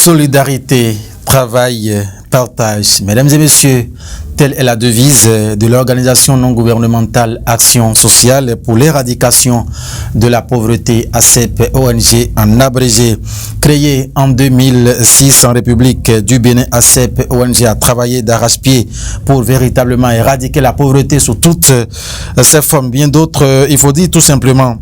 Solidarité, travail, partage. Mesdames et messieurs, telle est la devise de l'organisation non gouvernementale Action sociale pour l'éradication de la pauvreté ACEP ONG en abrégé. Créée en 2006 en République du Bénin, ACEP ONG a travaillé d'arrache-pied pour véritablement éradiquer la pauvreté sous toutes ses formes. Bien d'autres, il faut dire tout simplement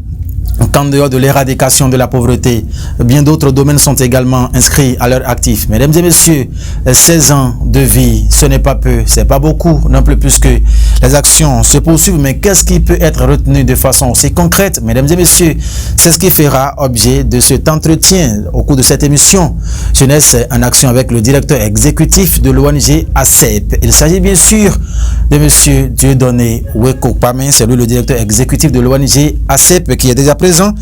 qu'en dehors de l'éradication de la pauvreté, bien d'autres domaines sont également inscrits à leur actif. Mesdames et messieurs, 16 ans de vie, ce n'est pas peu, c'est pas beaucoup, non plus que les actions se poursuivent, mais qu'est-ce qui peut être retenu de façon aussi concrète? Mesdames et messieurs, c'est ce qui fera objet de cet entretien au cours de cette émission Jeunesse en action avec le directeur exécutif de l'ONG ACEP. Il s'agit bien sûr de monsieur Dieudonné Wekokpamen, c'est lui le directeur exécutif de l'ONG ACEP qui est déjà présent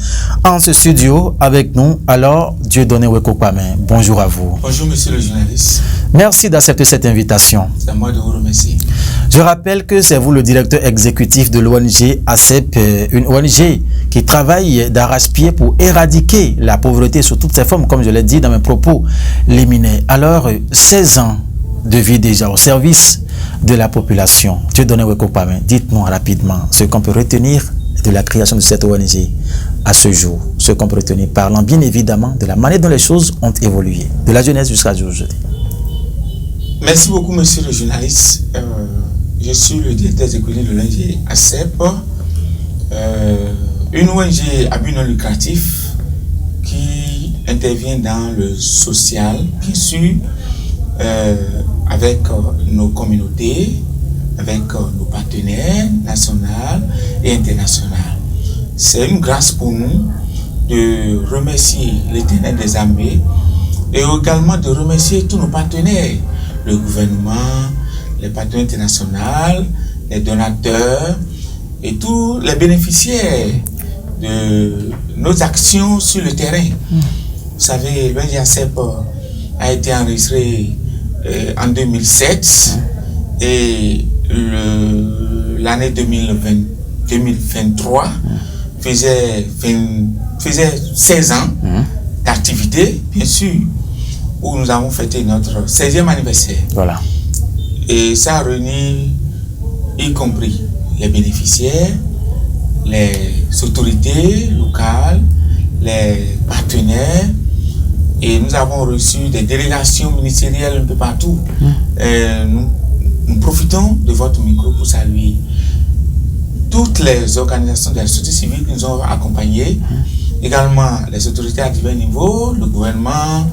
en ce studio avec nous. Alors, Dieudonné Wekokpamen, bonjour à vous. Bonjour monsieur le journaliste. Merci d'accepter cette invitation. C'est à moi de vous remercier. Je rappelle que c'est vous le directeur exécutif de l'ONG ACEP, une ONG qui travaille d'arrache-pied pour éradiquer la pauvreté sous toutes ses formes, comme je l'ai dit dans mes propos liminaires. Alors, 16 ans de vie déjà au service de la population. Dieudonné Wekokpamen, dites-nous rapidement ce qu'on peut retenir de la création de cette ONG à ce jour, ce qu'on peut retenir, parlant bien évidemment de la manière dont les choses ont évolué, de la jeunesse jusqu'à aujourd'hui. Merci beaucoup monsieur le journaliste. Je suis le directeur exécutif de l'ONG ACEP, une ONG à but non lucratif qui intervient dans le social, bien sûr, avec nos communautés, avec nos partenaires nationaux et internationaux. C'est une grâce pour nous de remercier l'Éternel des armées et également de remercier tous nos partenaires, le gouvernement, les partenaires internationaux, les donateurs et tous les bénéficiaires de nos actions sur le terrain. Vous savez, l'ONG ACEP a été enregistré en 2007 et l'année 2023 faisait 16 ans d'activité, bien sûr, où nous avons fêté notre 16e anniversaire. Voilà. Et ça a réuni, y compris les bénéficiaires, les autorités locales, les partenaires, et nous avons reçu des délégations ministérielles un peu partout. Nous profitons de votre micro pour saluer toutes les organisations de la société civile qui nous ont accompagnés, également les autorités à divers niveaux, le gouvernement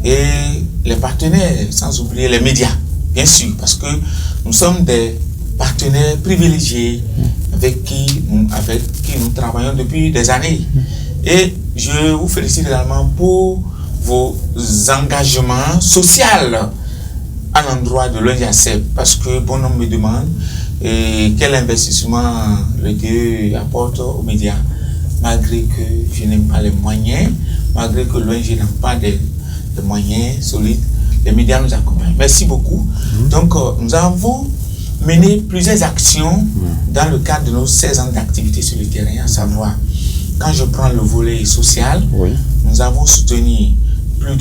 et les partenaires, sans oublier les médias, bien sûr, parce que nous sommes des partenaires privilégiés avec qui nous travaillons depuis des années. Et je vous félicite également pour vos engagements sociaux à l'endroit de l'ONG ACEP, parce que bon nombre me demande quel investissement le DE apporte aux médias, malgré que je n'ai pas les moyens, malgré que l'ONG n'a pas de moyens solides, les médias nous accompagnent. Merci beaucoup. Donc nous avons mené plusieurs actions dans le cadre de nos 16 ans d'activité sur le terrain, à savoir, quand je prends le volet social, nous avons soutenu plus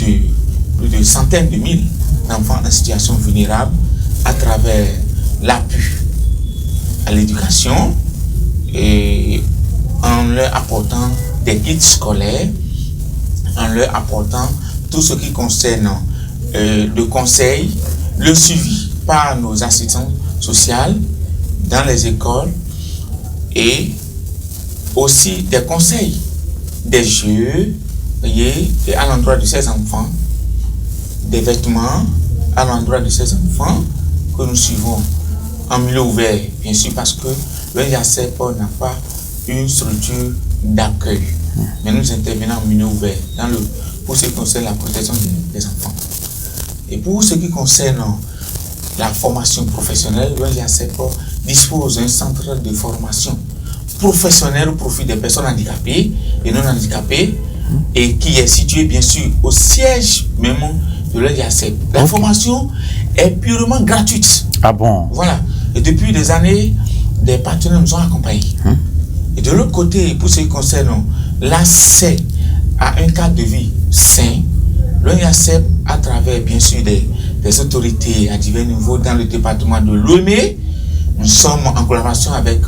de centaines de mille d'enfants en situation vulnérable à travers l'appui à l'éducation et en leur apportant des guides scolaires, en leur apportant tout ce qui concerne le conseil, le suivi par nos assistants sociaux dans les écoles et aussi des conseils, des jeux, voyez, et à l'endroit de ces enfants, des vêtements à l'endroit de ces enfants que nous suivons en milieu ouvert, bien sûr, parce que l'ONG ACEP n'a pas une structure d'accueil, mais nous intervenons en milieu ouvert pour ce qui concerne la protection des enfants. Et pour ce qui concerne la formation professionnelle, l'ONG ACEP dispose d'un centre de formation professionnelle au profit des personnes handicapées et non handicapées, et qui est situé bien sûr au siège même de l'ONG ACEP. La formation est purement gratuite. Ah bon? Voilà. Et depuis des années, des partenaires nous ont accompagnés. Et de l'autre côté, pour ce qui concerne l'accès à un cadre de vie sain, l'ONG ACEP à travers bien sûr des autorités à divers niveaux dans le département de Lomé. Nous sommes en collaboration avec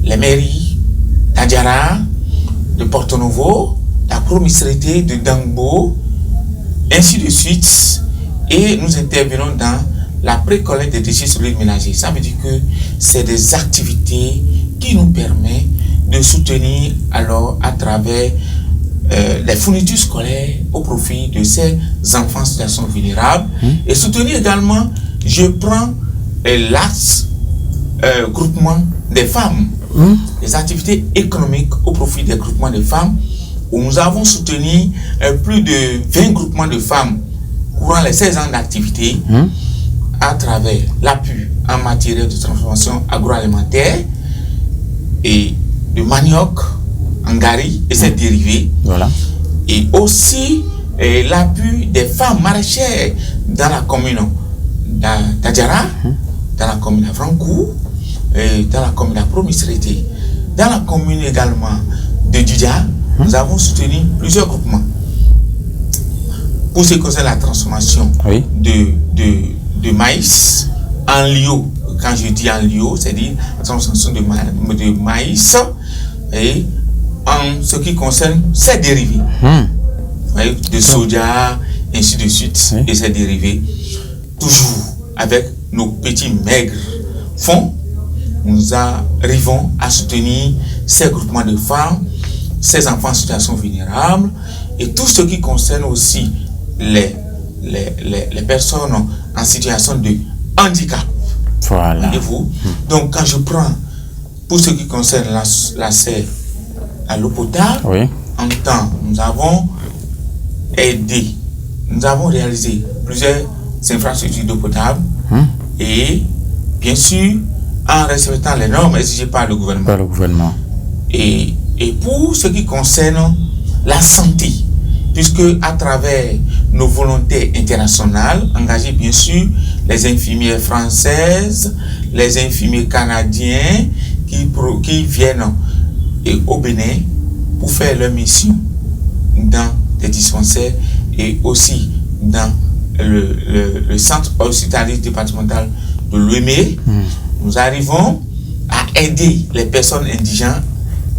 les mairies d'Adjara, de Porto Novo, la promisérité de Dangbo, ainsi de suite. Et nous intervenons dans la précollecte des déchets solides ménagers. Ça veut dire que c'est des activités qui nous permettent de soutenir alors à travers les fournitures scolaires au profit de ces enfants en situation vulnérable et soutenir également, je prends l'axe groupement des femmes, les activités économiques au profit des groupements de femmes où nous avons soutenu plus de 20 groupements de femmes courant les 16 ans d'activité à travers l'appui en matière de transformation agroalimentaire et de manioc, angari et ses dérivés. Voilà. Et aussi l'appui des femmes maraîchères dans la commune d'Adjara, dans la commune d'Avrancourt, et dans la commune d'Apromisérité. Dans la commune également de Djidja, nous avons soutenu plusieurs groupements. Pour ce qui concerne la transformation de maïs en lio, quand je dis en lio, c'est-à-dire la transformation de maïs et en ce qui concerne ses dérivés, de soja, ainsi de suite, et ses dérivés, toujours avec nos petits maigres fonds, nous arrivons à soutenir ces groupements de femmes, ces enfants en situation vulnérable, et tout ce qui concerne aussi les personnes en situation de handicap. Voilà. Voyez-vous? Donc, quand je prends, pour ce qui concerne l'accès à l'eau potable, en temps, nous avons aidé, nous avons réalisé plusieurs infrastructures d'eau potable et, bien sûr, en respectant les normes exigées par le gouvernement. Et pour ce qui concerne la santé, puisque à travers nos volontés internationales, engagées bien sûr, les infirmières françaises, les infirmiers canadiens qui viennent au Bénin pour faire leur mission dans des dispensaires et aussi dans le centre hospitalier départemental de Lomé, nous arrivons à aider les personnes indigènes,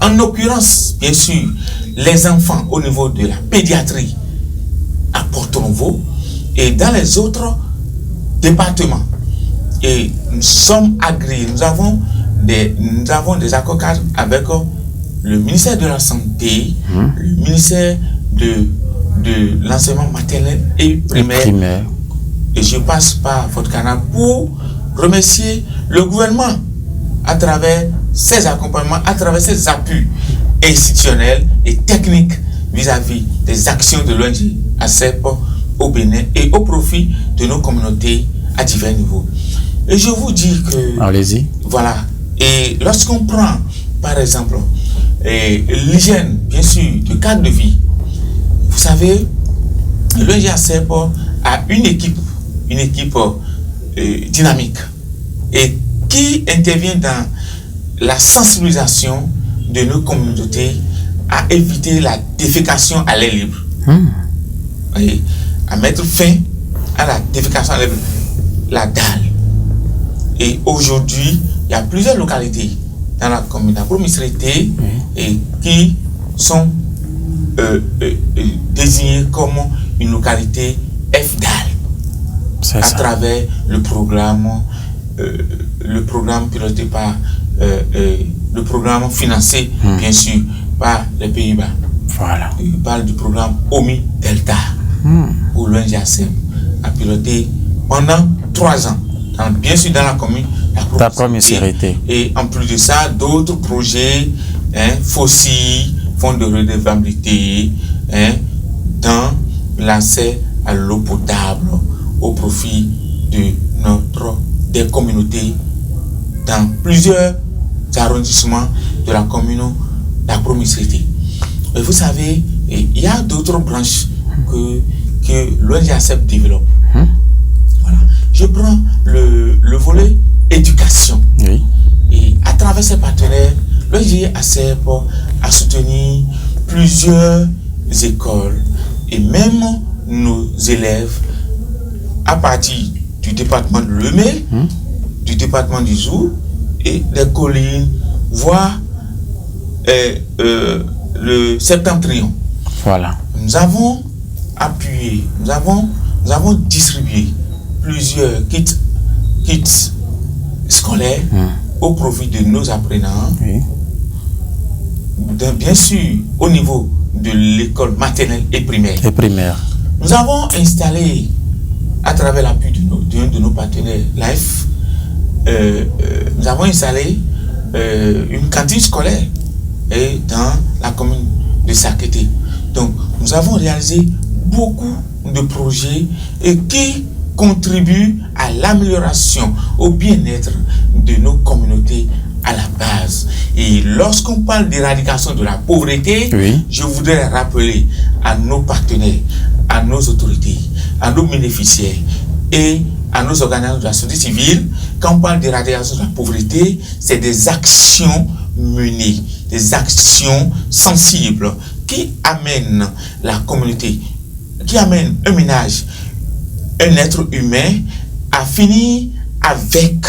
en l'occurrence, bien sûr, les enfants au niveau de la pédiatrie à Porto Novo et dans les autres départements. Et nous sommes agréés, nous avons des accords cadres avec le ministère de la Santé, le ministère de l'enseignement maternel et primaire. Et je passe par votre canal pour remercier le gouvernement à travers ses accompagnements, à travers ses appuis institutionnels et techniques vis-à-vis des actions de l'ONG ACEP au Bénin et au profit de nos communautés à divers niveaux. Et je vous dis que... Allez-y. Voilà. Et lorsqu'on prend, par exemple, l'hygiène, bien sûr, de cadre de vie, vous savez, l'ONG ACEP a une équipe dynamique et qui intervient dans la sensibilisation de nos communautés à éviter la défécation à l'air libre. Et à mettre fin à la défécation à l'air libre, la dalle. Et aujourd'hui, il y a plusieurs localités dans la commune d'Apromisérité et qui sont désignées comme une localité FDAL à travers le programme piloté par le programme financé bien sûr par les Pays-Bas. Voilà. Il parle du programme OMI Delta où l'ONG ACEP a piloté pendant 3 ans, bien sûr dans la commune d'Apromisérité. Et en plus de ça, d'autres projets, FOSI, Fonds de redevabilité, dans l'accès à l'eau potable au profit des communautés dans plusieurs arrondissements de la commune d'Apromisérité. Et vous savez, il y a d'autres branches que l'ONG ACEP développe. Voilà. Je prends le volet éducation. Et à travers ses partenaires, l'ONG ACEP a soutenu plusieurs écoles et même nos élèves à partir du département de Lemay, du département du Zou et des collines, voire le septentrion. Voilà. Nous avons appuyé, nous avons distribué plusieurs kits scolaires au profit de nos apprenants. Oui. Bien sûr, au niveau de l'école maternelle et primaire. Nous avons installé, à travers l'appui d'un de nos partenaires, LIFE, nous avons installé une cantine scolaire dans la commune de Sakété. Donc, nous avons réalisé beaucoup de projets qui contribuent à l'amélioration, au bien-être de nos communautés à la base. Et lorsqu'on parle d'éradication de la pauvreté, je voudrais rappeler à nos partenaires, à nos autorités, à nos bénéficiaires et à nos organisations de la société civile, quand on parle d'éradication de la pauvreté, c'est des actions menées, des actions sensibles qui amènent la communauté, qui amènent un ménage, un être humain à finir avec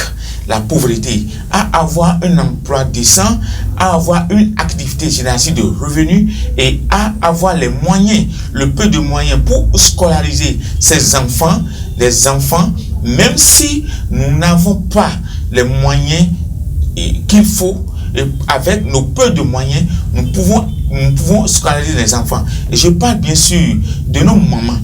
la pauvreté, à avoir un emploi décent, à avoir une activité génératrice de revenus et à avoir les moyens, le peu de moyens pour scolariser ces enfants, les enfants, même si nous n'avons pas les moyens qu'il faut, et avec nos peu de moyens, nous pouvons scolariser les enfants. Et je parle bien sûr de nos mamans,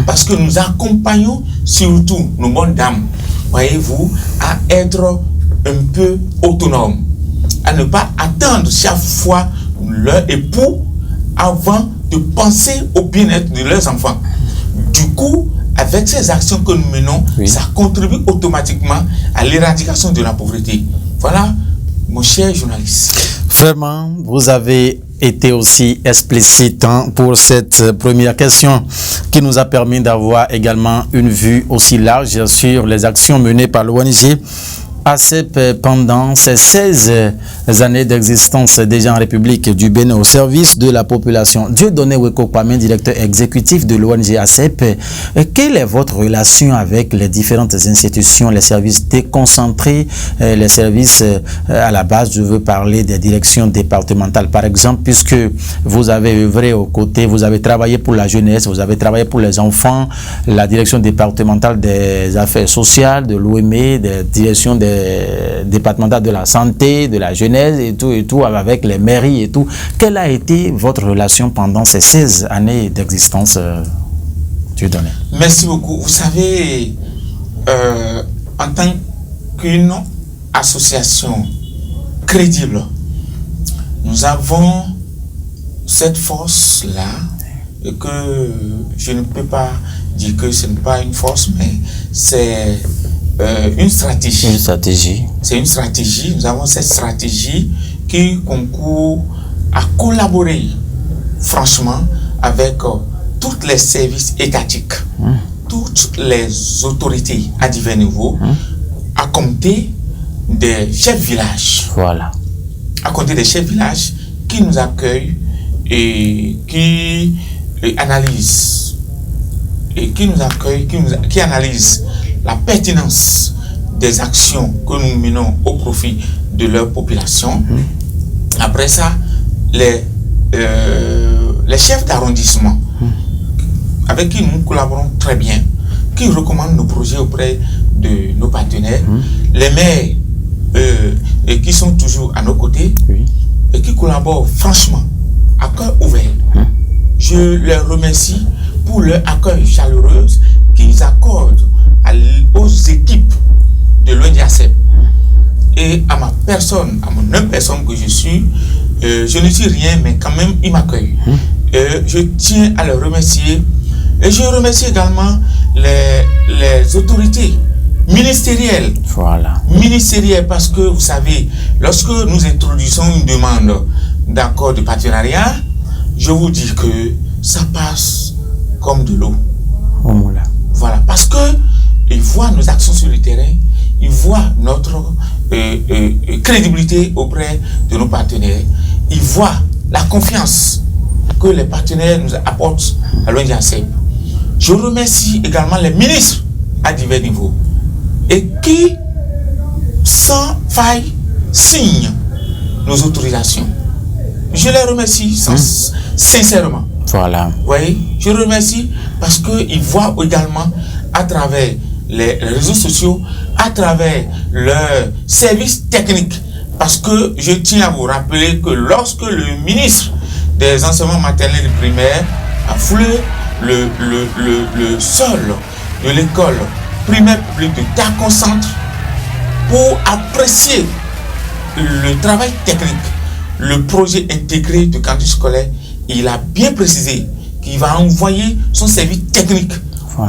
parce que nous accompagnons surtout nos bonnes dames, voyez-vous, à être un peu autonomes, à ne pas attendre chaque fois leur époux avant de penser au bien-être de leurs enfants. Du coup, avec ces actions que nous menons, ça contribue automatiquement à l'éradication de la pauvreté. Voilà, mon cher journaliste. Vraiment, vous avez été aussi explicite pour cette première question qui nous a permis d'avoir également une vue aussi large sur les actions menées par l'ONG ACEP pendant ces 16 années d'existence déjà en République du Bénin au service de la population. Dieudonné Weko Kwame, directeur exécutif de l'ONG ACEP, quelle est votre relation avec les différentes institutions, les services déconcentrés, les services à la base? Je veux parler des directions départementales par exemple, puisque vous avez œuvré aux côtés, vous avez travaillé pour la jeunesse, vous avez travaillé pour les enfants, la direction départementale des affaires sociales, de l'OME, des directions des départemental de la santé, de la jeunesse et tout, avec les mairies et tout. Quelle a été votre relation pendant ces 16 années d'existence, Dieudonné? Merci beaucoup. Vous savez, en tant qu'une association crédible, nous avons cette force-là, et que je ne peux pas dire que ce n'est pas une force, mais c'est une stratégie. C'est une stratégie. Nous avons cette stratégie qui concourt à collaborer franchement avec tous les services étatiques, toutes les autorités à divers niveaux, à compter des chefs villages. Voilà. À compter des chefs villages qui nous accueillent et qui analysent qui analysent la pertinence des actions que nous menons au profit de leur population. Après ça, les chefs d'arrondissement avec qui nous collaborons très bien, qui recommandent nos projets auprès de nos partenaires, les maires et qui sont toujours à nos côtés et qui collaborent franchement à cœur ouvert. Je les remercie pour leur accueil chaleureux qu'ils accordent aux équipes de l'ONG ACEP et à ma personne, à mon personne que je suis. Je ne suis rien, mais quand même ils m'accueillent. Je tiens à les remercier et je remercie également les autorités ministérielles. Voilà. Ministérielles, parce que vous savez, lorsque nous introduisons une demande d'accord de partenariat, je vous dis que ça passe comme de l'eau. Oh, moula. Voilà, parce que ils voient nos actions sur le terrain, ils voient notre crédibilité auprès de nos partenaires, ils voient la confiance que les partenaires nous apportent à l'ONG ACEP. Je remercie également les ministres à divers niveaux et qui, sans faille, signent nos autorisations. Je les remercie sincèrement. Voilà. Vous voyez, je remercie parce qu'ils voient également à travers les réseaux sociaux, à travers leurs services techniques. Parce que je tiens à vous rappeler que lorsque le ministre des enseignements maternels et primaires a foulé le sol de l'école primaire publique de Taconcentre pour apprécier le travail technique, le projet intégré de cantine scolaire, il a bien précisé qu'il va envoyer son service technique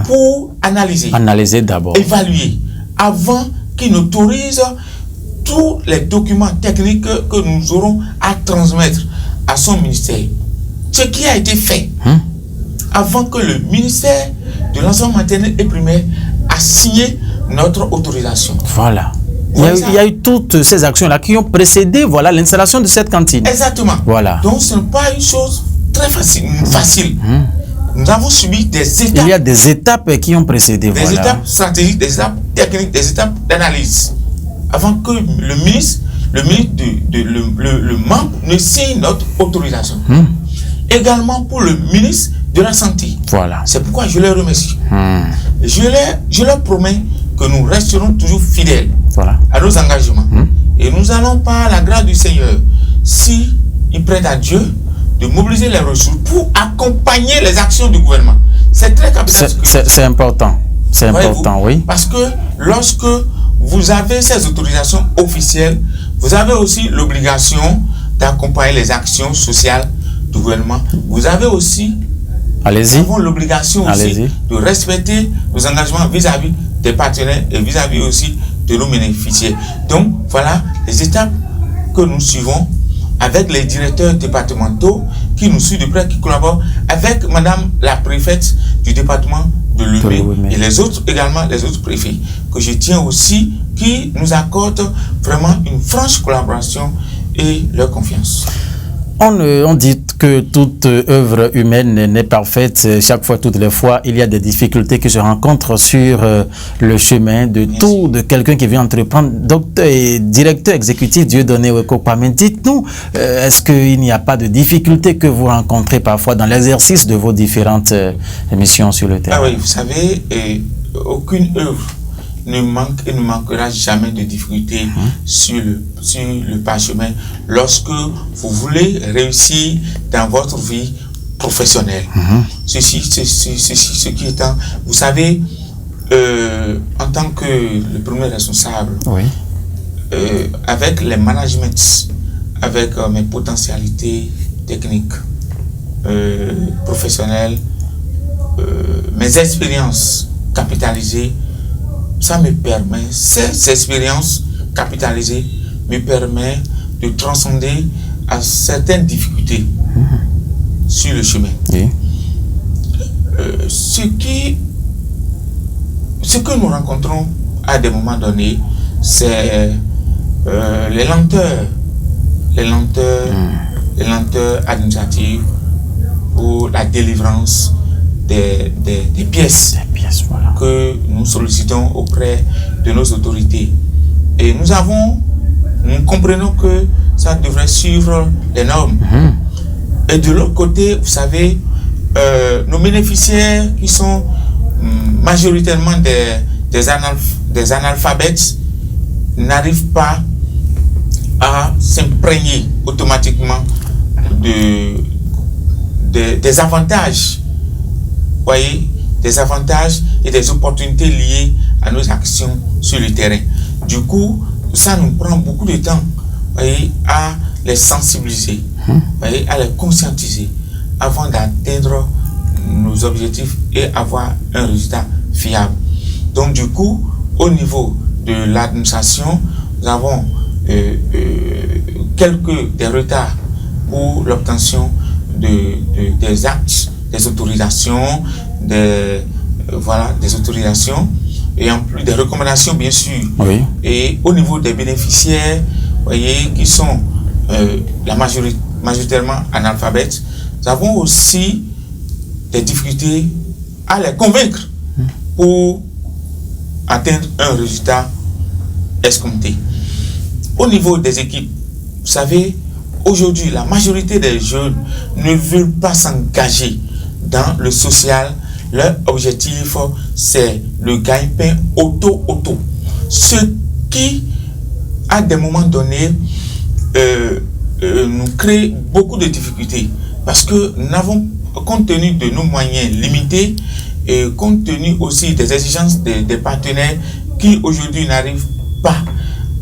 pour analyser d'abord, évaluer, avant qu'il n'autorise tous les documents techniques que nous aurons à transmettre à son ministère. Ce qui a été fait avant que le ministère de l'enseignement maternel et primaire a signé notre autorisation. Voilà. Il y a eu toutes ces actions-là qui ont précédé l'installation de cette cantine. Exactement. Voilà. Donc ce n'est pas une chose très facile. Nous avons subi des étapes. Il y a des étapes qui ont précédé. Des étapes stratégiques, des étapes techniques, des étapes d'analyse. Avant que le ministre, le membre ne signe notre autorisation. Également pour le ministre de la Santé. Voilà. C'est pourquoi je les remercie. Je leur promets que nous resterons toujours fidèles à nos engagements. Et nous allons, par la grâce du Seigneur, si il prête à Dieu, de mobiliser les ressources pour accompagner les actions du gouvernement. C'est très capital. C'est important. C'est important, oui. Parce que lorsque vous avez ces autorisations officielles, vous avez aussi l'obligation d'accompagner les actions sociales du gouvernement. Vous avez aussi l'obligation aussi de respecter nos engagements vis-à-vis des partenaires et vis-à-vis aussi de nos bénéficiaires. Donc, voilà les étapes que nous suivons avec les directeurs départementaux qui nous suivent de près, qui collaborent avec madame la préfète du département de Lemay et les autres également, les autres préfets, que je tiens aussi, qui nous accordent vraiment une franche collaboration et leur confiance. On dit que toute œuvre humaine n'est parfaite. Chaque fois, toutes les fois, il y a des difficultés qui se rencontrent sur le chemin de quelqu'un qui vient entreprendre. Docteur et directeur exécutif Dieudonné Wekopamé, dites-nous, est-ce qu'il n'y a pas de difficultés que vous rencontrez parfois dans l'exercice de vos différentes missions sur le terrain? Ah oui, vous savez, aucune œuvre ne manque et ne manquera jamais de difficultés sur le parchemin lorsque vous voulez réussir dans votre vie professionnelle. Ce qui étant, vous savez, en tant que le premier responsable, avec les managements, avec mes potentialités techniques, professionnelles, mes expériences capitalisées, ça me permet, ces expériences capitalisées me permettent de transcender à certaines difficultés sur le chemin. Ce que nous rencontrons à des moments donnés, c'est les lenteurs administratives pour la délivrance des pièces que nous sollicitons auprès de nos autorités. Et nous comprenons que ça devrait suivre les normes. Et de l'autre côté, vous savez, nos bénéficiaires qui sont majoritairement des analphabètes n'arrivent pas à s'imprégner automatiquement des avantages. Voyez, des avantages et des opportunités liées à nos actions sur le terrain. Du coup, ça nous prend beaucoup de temps, voyez, à les sensibiliser, voyez, à les conscientiser avant d'atteindre nos objectifs et avoir un résultat fiable. Donc du coup, au niveau de l'administration, nous avons des retards pour l'obtention des actes, des autorisations, des autorisations et en plus des recommandations bien sûr. Et au niveau des bénéficiaires, voyez, qui sont majoritairement analphabètes, nous avons aussi des difficultés à les convaincre pour atteindre un résultat escompté. Au niveau des équipes, vous savez, aujourd'hui, la majorité des jeunes ne veulent pas s'engager dans le social. Leur objectif, c'est le gagne-pain auto. Ce qui, à des moments donnés, nous crée beaucoup de difficultés. Parce que nous avons, compte tenu de nos moyens limités, et compte tenu aussi des exigences des partenaires qui aujourd'hui n'arrivent pas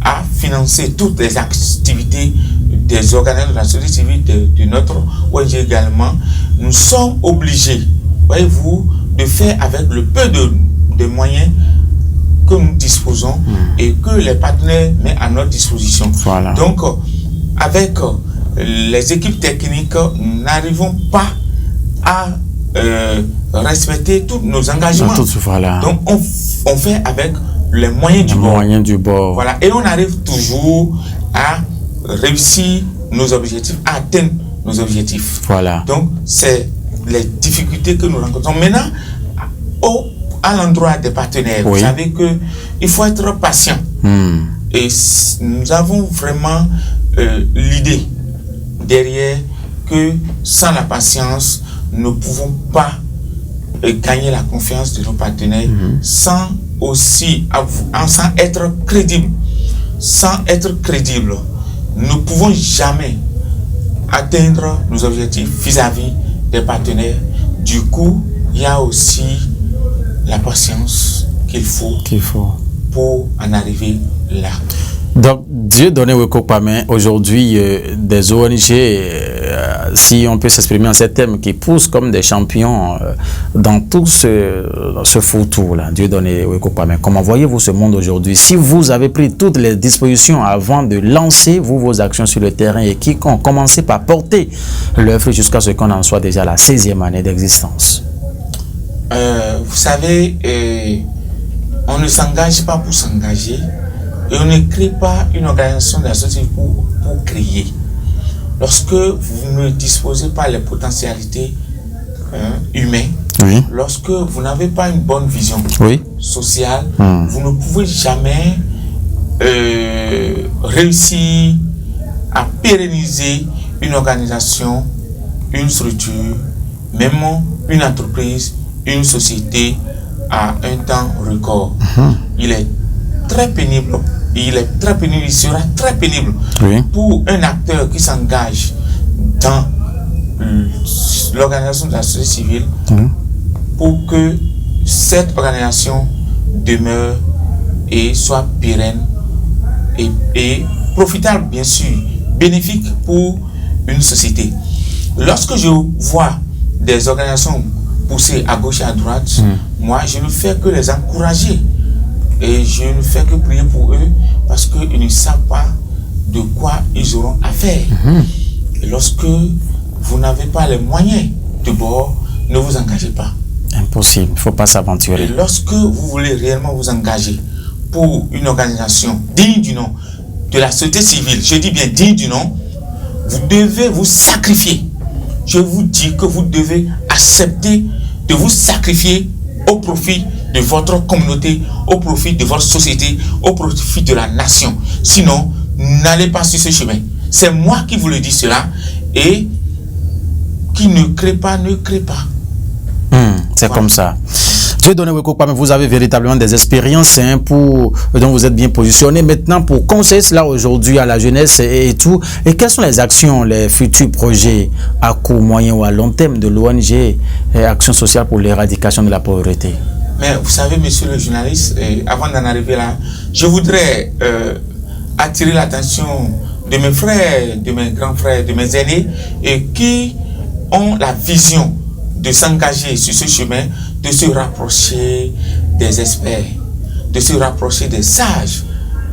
à financer toutes les activités des organismes de la société civile de notre ONG également, nous sommes obligés, voyez-vous, de faire avec le peu de moyens que nous disposons et que les partenaires mettent à notre disposition. Voilà. Donc, avec les équipes techniques, nous n'arrivons pas à respecter tous nos engagements. Voilà. Donc, on fait avec les moyens du bord. Voilà. Et on arrive toujours à réussir nos objectifs, à atteindre nos objectifs. Voilà. Donc, c'est les difficultés que nous rencontrons. Maintenant, à l'endroit des partenaires, vous savez qu'il faut être patient. Et nous avons vraiment l'idée derrière que sans la patience, nous ne pouvons pas gagner la confiance de nos partenaires sans être crédibles. Sans être crédibles, nous ne pouvons jamais atteindre nos objectifs vis-à-vis des partenaires. Du coup, il y a aussi la patience qu'il faut pour en arriver là. Donc, Dieudonné Wekopame, aujourd'hui, des ONG, si on peut s'exprimer en ces termes, qui poussent comme des champions dans tout ce faux-tour-là. Dieudonné Wekopame, comment voyez-vous ce monde aujourd'hui? Si vous avez pris toutes les dispositions avant de lancer vos actions sur le terrain et qui ont commencé par porter l'œuvre jusqu'à ce qu'on en soit déjà à la 16e année d'existence. Vous savez, on ne s'engage pas pour s'engager. Et on ne crée pas une organisation de la société pour créer. Lorsque vous ne disposez pas les potentialités humaines, lorsque vous n'avez pas une bonne vision sociale, vous ne pouvez jamais réussir à pérenniser une organisation, une structure, même une entreprise, une société à un temps record. Il est très pénible. Il sera très pénible pour un acteur qui s'engage dans l'organisation de la société civile pour que cette organisation demeure et soit pérenne et profitable, bien sûr, bénéfique pour une société. Lorsque je vois des organisations pousser à gauche et à droite, moi, je ne fais que les encourager. Et je ne fais que prier pour eux parce qu'ils ne savent pas de quoi ils auront affaire. Et lorsque vous n'avez pas les moyens de bord, ne vous engagez pas. Impossible, il ne faut pas s'aventurer. Et lorsque vous voulez réellement vous engager pour une organisation digne du nom de la société civile, je dis bien digne du nom, vous devez vous sacrifier. Je vous dis que vous devez accepter de vous sacrifier au profit de votre communauté, au profit de votre société, au profit de la nation. Sinon, n'allez pas sur ce chemin. C'est moi qui vous le dis cela. Et qui ne crée pas, ne crée pas. C'est comme ça. Dieudonné Wekopame, vous avez véritablement des expériences dont vous êtes bien positionné. Maintenant, pour conseiller cela aujourd'hui à la jeunesse et tout, et quelles sont les actions, les futurs projets à court, moyen ou à long terme de l'ONG Action sociale pour l'éradication de la pauvreté? Mais vous savez, monsieur le journaliste, avant d'en arriver là, je voudrais attirer l'attention de mes frères, de mes grands frères, de mes aînés, et qui ont la vision de s'engager sur ce chemin, de se rapprocher des experts, de se rapprocher des sages,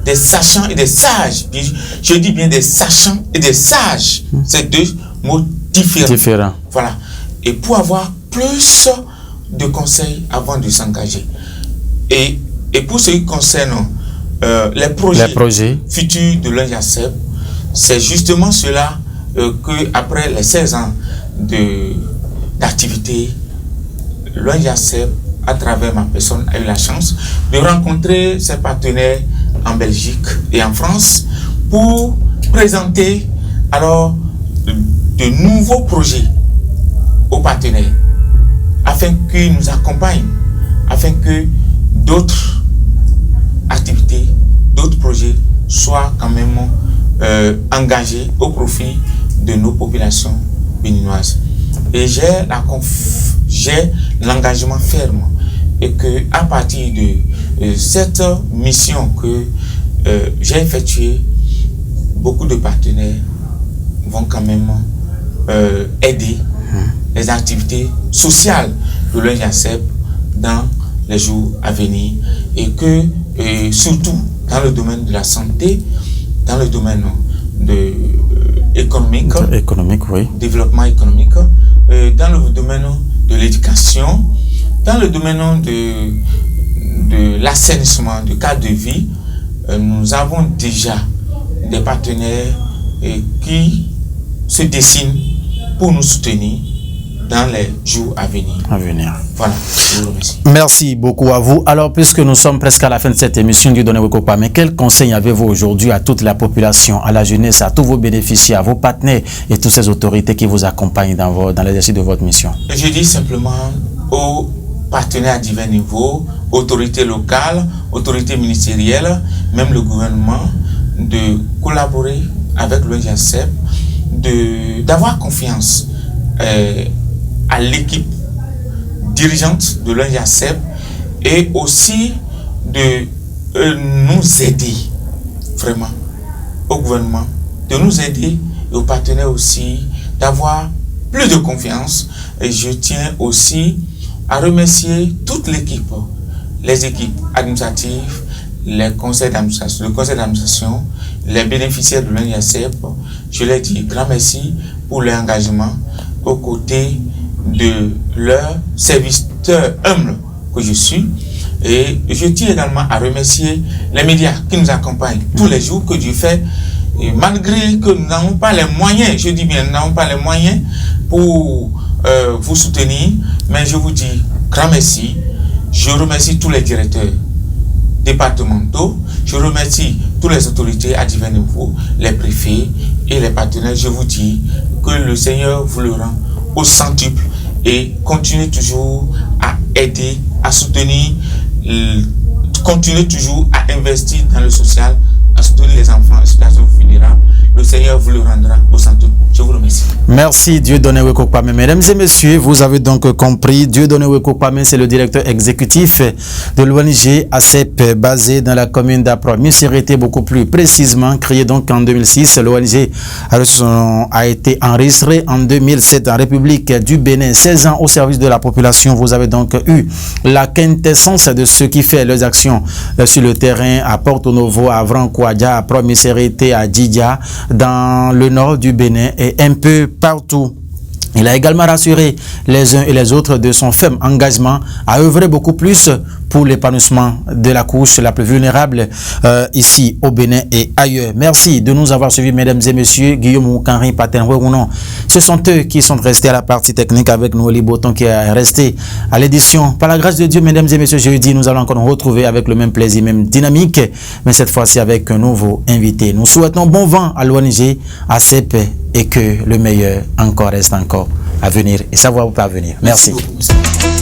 des sachants et des sages. Je dis bien des sachants et des sages. C'est deux mots différents. Voilà. Et pour avoir plus de conseils avant de s'engager. Et pour ce qui concerne les projets futurs de l'ONG-ACEP, c'est justement cela qu'après les 16 ans d'activité, l'ONG-ACEP à travers ma personne, a eu la chance de rencontrer ses partenaires en Belgique et en France pour présenter alors de nouveaux projets aux partenaires afin qu'ils nous accompagnent, afin que d'autres activités, d'autres projets soient quand même engagés au profit de nos populations béninoises. Et j'ai l'engagement ferme et que à partir de cette mission que j'ai effectuée, beaucoup de partenaires vont quand même aider les activités sociales de l'ONG-ACEP dans les jours à venir et que surtout dans le domaine de la santé, dans le domaine économique, oui. Développement économique, dans le domaine de l'éducation, dans le domaine de l'assainissement, du cadre de vie, nous avons déjà des partenaires qui se dessinent pour nous soutenir dans les jours à venir. Voilà, je vous remercie. Merci beaucoup à vous. Alors, puisque nous sommes presque à la fin de cette émission du Dieudonné Weko Kwame, quel conseil avez-vous aujourd'hui à toute la population, à la jeunesse, à tous vos bénéficiaires, à vos partenaires et toutes ces autorités qui vous accompagnent dans l'exercice de votre mission? Je dis simplement aux partenaires à divers niveaux, autorités locales, autorités ministérielles, même le gouvernement, de collaborer avec l'ONG-ACEP, d'avoir confiance à l'équipe dirigeante de l'ONG-ACEP et aussi de nous aider vraiment au gouvernement, de nous aider et aux partenaires aussi d'avoir plus de confiance. Et je tiens aussi à remercier toute l'équipe, les équipes administratives, les conseils d'administration, le conseil d'administration, les bénéficiaires de l'ONG-ACEP. Je leur dis grand merci pour leur engagement aux côtés de leur serviteur humble que je suis. Et je tiens également à remercier les médias qui nous accompagnent tous les jours, que Dieu fait. Et malgré que nous n'avons pas les moyens, je dis bien, nous n'avons pas les moyens pour vous soutenir, mais je vous dis grand merci. Je remercie tous les directeurs départementaux, je remercie toutes les autorités à divers niveaux, les préfets et les partenaires. Je vous dis que le Seigneur vous le rend au centuple et continuez toujours à aider, à soutenir, continuez toujours à investir dans le social, à soutenir les enfants en situation vulnérable. Le Seigneur vous le rendra au centuple. Je vous remercie. Merci Dieudonné Weko Kwame. Mesdames et messieurs, vous avez donc compris, Dieudonné Weko Kwame, c'est le directeur exécutif de l'ONG ACEP basé dans la commune d'Apro. Misérité beaucoup plus précisément, créée donc en 2006. L'ONG a été enregistrée en 2007 en République du Bénin. 16 ans au service de la population. Vous avez donc eu la quintessence de ce qui fait leurs actions sur le terrain à Porto Novo, à Vrankouadja, à Pro Misérité, à Djidja, dans le nord du Bénin et un peu partout. Il a également rassuré les uns et les autres de son ferme engagement à œuvrer beaucoup plus pour l'épanouissement de la couche la plus vulnérable ici au Bénin et ailleurs. Merci de nous avoir suivis, mesdames et messieurs. Guillaume Oukanri, Paten non. Ce sont eux qui sont restés à la partie technique avec nous, Oli Boton qui est resté à l'édition. Par la grâce de Dieu, mesdames et messieurs, jeudi, nous allons encore nous retrouver avec le même plaisir, même dynamique, mais cette fois-ci avec un nouveau invité. Nous souhaitons bon vent à l'ONG ACEP et que le meilleur encore reste encore à venir et ça va vous parvenir. Merci. Merci beaucoup.